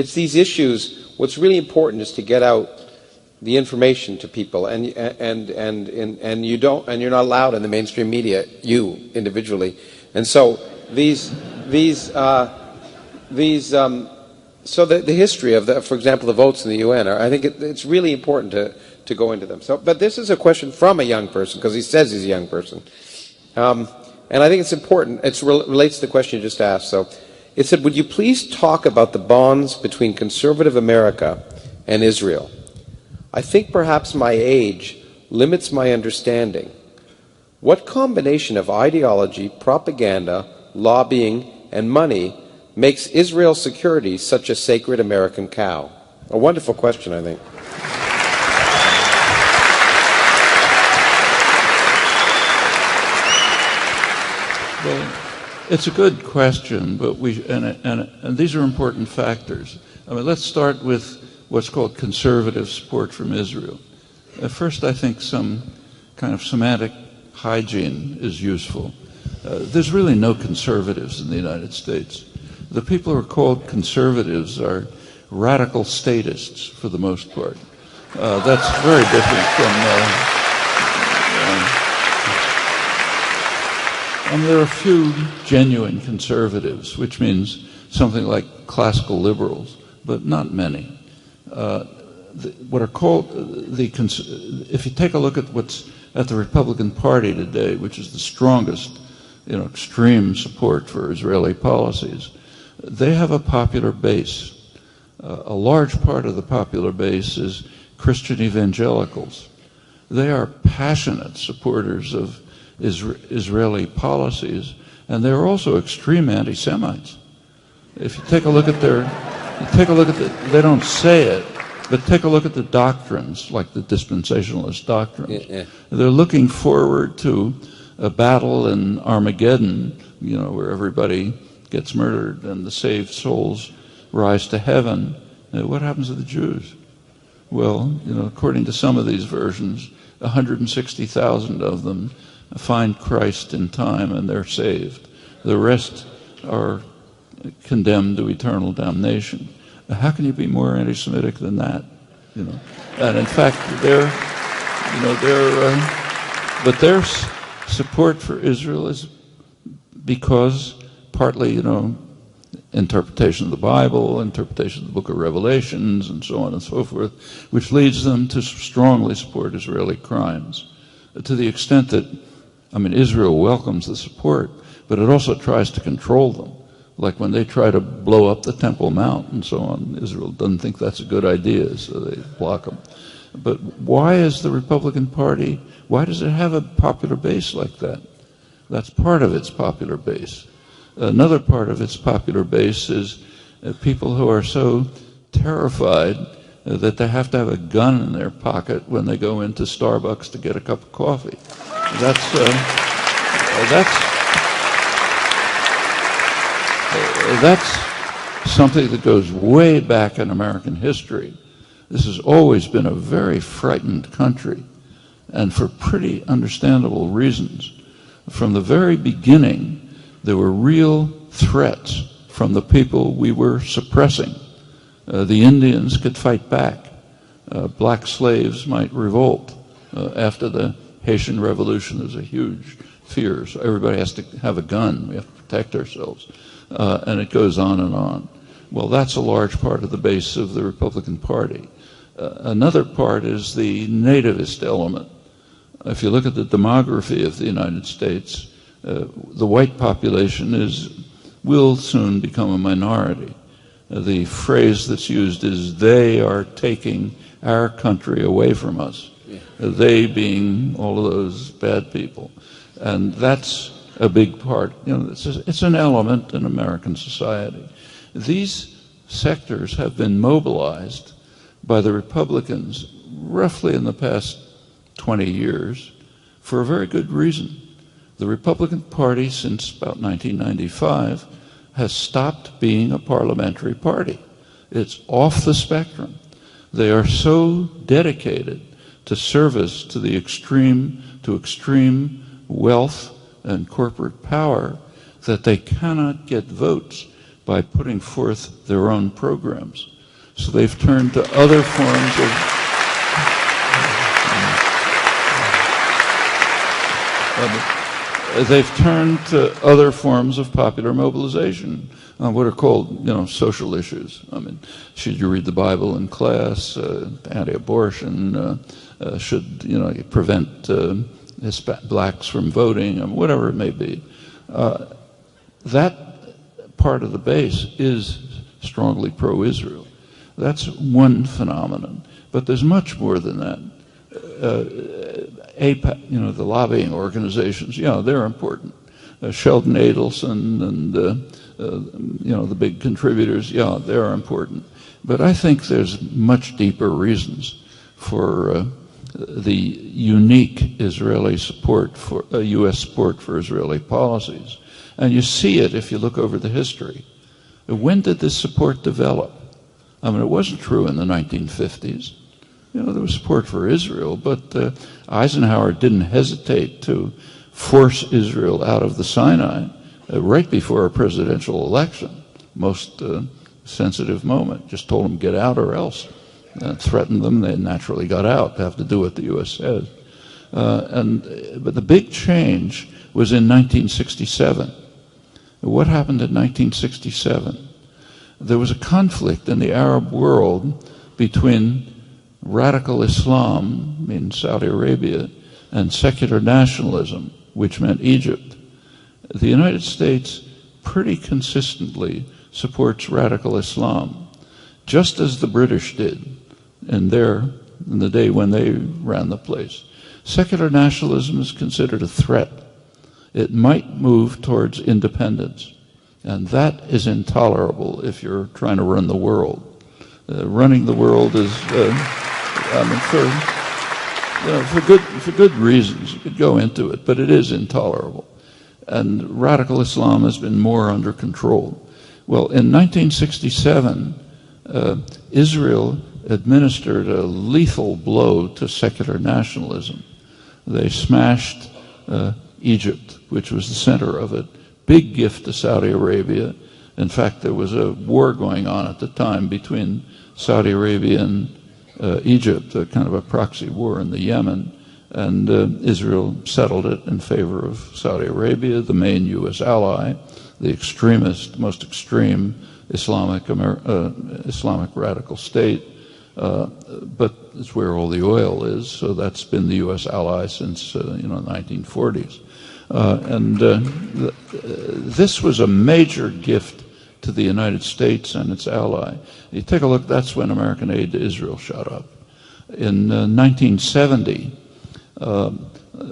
It's these issues. What's really important is to get out the information to people, and you don't, and you're not allowed in the mainstream media, you individually, and so so the history of for example, the votes in the UN I think it's really important to go into them. So, but this is a question from a young person because he says he's a young person, and I think it's important. It relates to the question you just asked. So, it said, "Would you please talk about the bonds between conservative America and Israel? I think perhaps my age limits my understanding. What combination of ideology, propaganda, lobbying, and money makes Israel's security such a sacred American cow?" A wonderful question, I think. Well, it's a good question, but and these are important factors. I mean, let's start with what's called conservative support from Israel. At first, I think some kind of semantic hygiene is useful. There's really no conservatives in the United States. The people who are called conservatives are radical statists for the most part. That's very different from... there are a few genuine conservatives, which means something like classical liberals, but not many. What are called if you take a look at what's at the Republican Party today, which is the strongest, extreme support for Israeli policies, they have a popular base. A large part of the popular base is Christian evangelicals. They are passionate supporters of Israeli policies, and they're also extreme anti-Semites. If you take a look at they don't say it, but take a look at the doctrines, like the dispensationalist doctrines. Yeah. They're looking forward to a battle in Armageddon, where everybody gets murdered and the saved souls rise to heaven. What happens to the Jews? Well, according to some of these versions, 160,000 of them find Christ in time and they're saved. The rest are condemned to eternal damnation. How can you be more anti-Semitic than that? And in fact, but their support for Israel is because partly, interpretation of the Bible, interpretation of the Book of Revelations, and so on and so forth, which leads them to strongly support Israeli crimes, to the extent that, Israel welcomes the support, but it also tries to control them. Like when they try to blow up the Temple Mount and so on, Israel doesn't think that's a good idea, so they block them. But why is the Republican Party, why does it have a popular base like that? That's part of its popular base. Another part of its popular base is people who are so terrified that they have to have a gun in their pocket when they go into Starbucks to get a cup of coffee. That's something that goes way back in American history. This has always been a very frightened country, and for pretty understandable reasons. From the very beginning, there were real threats from the people we were suppressing. The Indians could fight back. Black slaves might revolt. After the Haitian Revolution, there's a huge fear. So everybody has to have a gun. We have to protect ourselves. And it goes on and on. Well, that's a large part of the base of the Republican Party. Another part is the nativist element. If you look at the demography of the United States, the white population will soon become a minority. The phrase that's used is, they are taking our country away from us. Yeah. They being all of those bad people. And that's a big part. It's an element in American society. These sectors have been mobilized by the Republicans roughly in the past 20 years for a very good reason. The Republican Party, since about 1995, has stopped being a parliamentary party. It's off the spectrum. They are so dedicated to service to the extreme wealth and corporate power that they cannot get votes by putting forth their own programs. So they've turned to other forms of popular mobilization on what are called, social issues. I mean, should you read the Bible in class? Anti-abortion? Should you prevent blacks from voting? Whatever it may be. That part of the base is strongly pro-Israel. That's one phenomenon. But there's much more than that. AIPAC, the lobbying organizations, they're important. Sheldon Adelson and, the big contributors, they're important. But I think there's much deeper reasons for the unique Israeli support for U.S. support for Israeli policies. And you see it if you look over the history. When did this support develop? I mean, it wasn't true in the 1950s. There was support for Israel, but Eisenhower didn't hesitate to force Israel out of the Sinai right before a presidential election. Most sensitive moment. Just told them, get out or else. Threatened them. They naturally got out. They have to do what the U.S. says. But the big change was in 1967. What happened in 1967? There was a conflict in the Arab world between radical Islam in Saudi Arabia and secular nationalism, which meant Egypt. The United States pretty consistently supports radical Islam, just as the British did in the day when they ran the place. Secular nationalism is considered a threat. It might move towards independence, and that is intolerable if you're trying to run the world. Running the world is, for good reasons. You could go into it, but it is intolerable. And radical Islam has been more under control. Well, in 1967, Israel administered a lethal blow to secular nationalism. They smashed Egypt, which was the center of it. Big gift to Saudi Arabia. In fact, there was a war going on at the time between Saudi Arabia and Egypt, a kind of a proxy war in the Yemen, and Israel settled it in favor of Saudi Arabia, the main U.S. ally, the extremist, most extreme Islamic radical state, but it's where all the oil is, so that's been the U.S. ally since the 1940s. This was a major gift to the United States and its ally. You take a look, that's when American aid to Israel shot up. In 1970,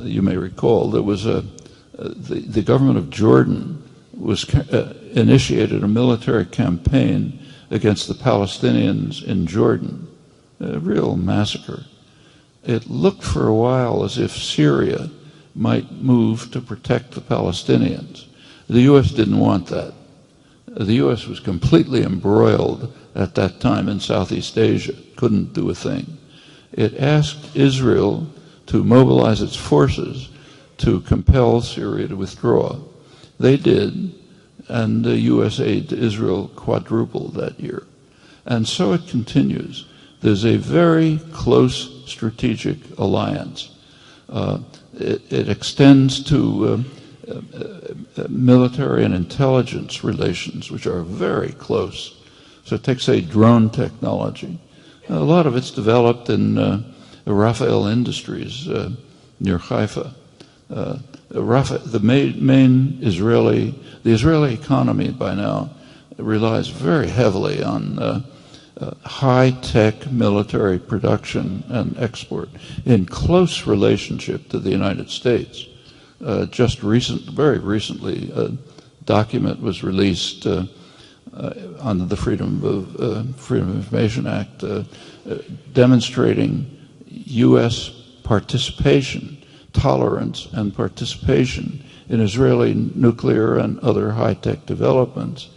you may recall, there was the government of Jordan initiated a military campaign against the Palestinians in Jordan, a real massacre. It looked for a while as if Syria might move to protect the Palestinians. The U.S. didn't want that. The U.S. was completely embroiled at that time in Southeast Asia, couldn't do a thing. It asked Israel to mobilize its forces to compel Syria to withdraw. They did, and the U.S. aid to Israel quadrupled that year. And so it continues. There's a very close strategic alliance. It extends to military and intelligence relations, which are very close. So take, say, drone technology. A lot of it's developed in Rafael Industries near Haifa. The main Israeli economy by now relies very heavily on high-tech military production and export in close relationship to the United States. Very recently, a document was released under the Freedom of Information Act demonstrating U.S. participation, tolerance, and participation in Israeli nuclear and other high-tech developments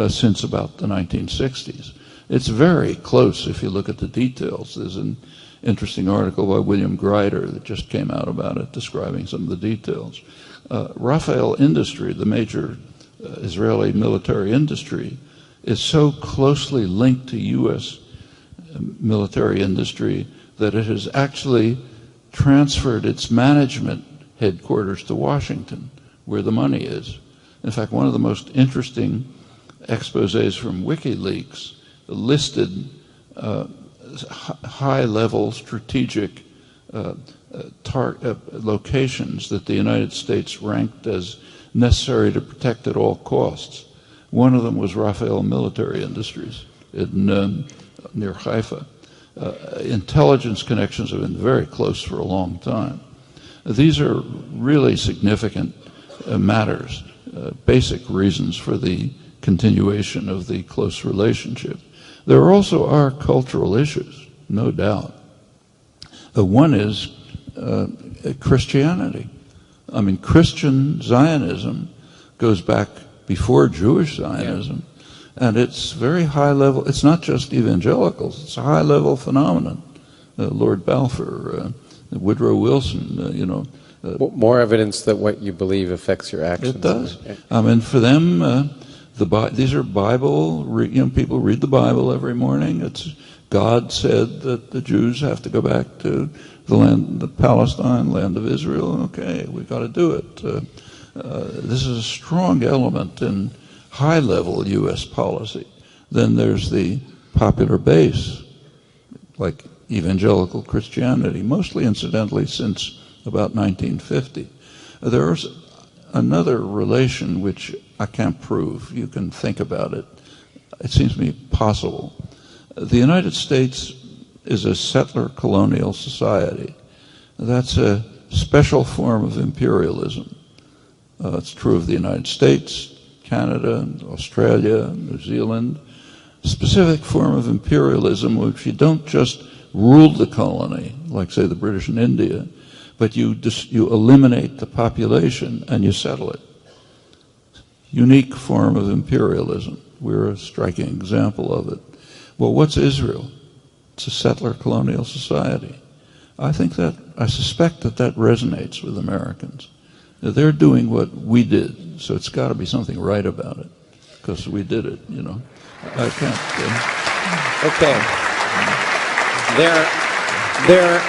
since about the 1960s. It's very close if you look at the details. There's an interesting article by William Greider that just came out about it, describing some of the details. Rafael Industry, the major Israeli military industry, is so closely linked to U.S. military industry that it has actually transferred its management headquarters to Washington, where the money is. In fact, one of the most interesting exposés from WikiLeaks listed high-level strategic locations that the United States ranked as necessary to protect at all costs. One of them was Rafael Military Industries near Haifa. Intelligence connections have been very close for a long time. These are really significant matters, basic reasons for the continuation of the close relationship. There also are cultural issues, no doubt. One is Christianity. I mean, Christian Zionism goes back before Jewish Zionism, and it's very high level. It's not just evangelicals, it's a high level phenomenon. Lord Balfour, Woodrow Wilson, more evidence that what you believe affects your actions. It does. I mean, for them, these are Bible, people read the Bible every morning. It's God said that the Jews have to go back to the land of Palestine, land of Israel. Okay, we've got to do it. This is a strong element in high-level U.S. policy. Then there's the popular base, like evangelical Christianity, mostly incidentally since about 1950. There's another relation which I can't prove. You can think about it. It seems to me possible. The United States is a settler colonial society. That's a special form of imperialism. It's true of the United States, Canada, Australia, New Zealand. Specific form of imperialism which you don't just rule the colony, like say the British in India, but you eliminate the population and you settle it. Unique form of imperialism. We're a striking example of it. Well, what's Israel? It's a settler colonial society. I suspect that resonates with Americans. They're doing what we did, so it's got to be something right about it, because we did it, I can't. Okay. There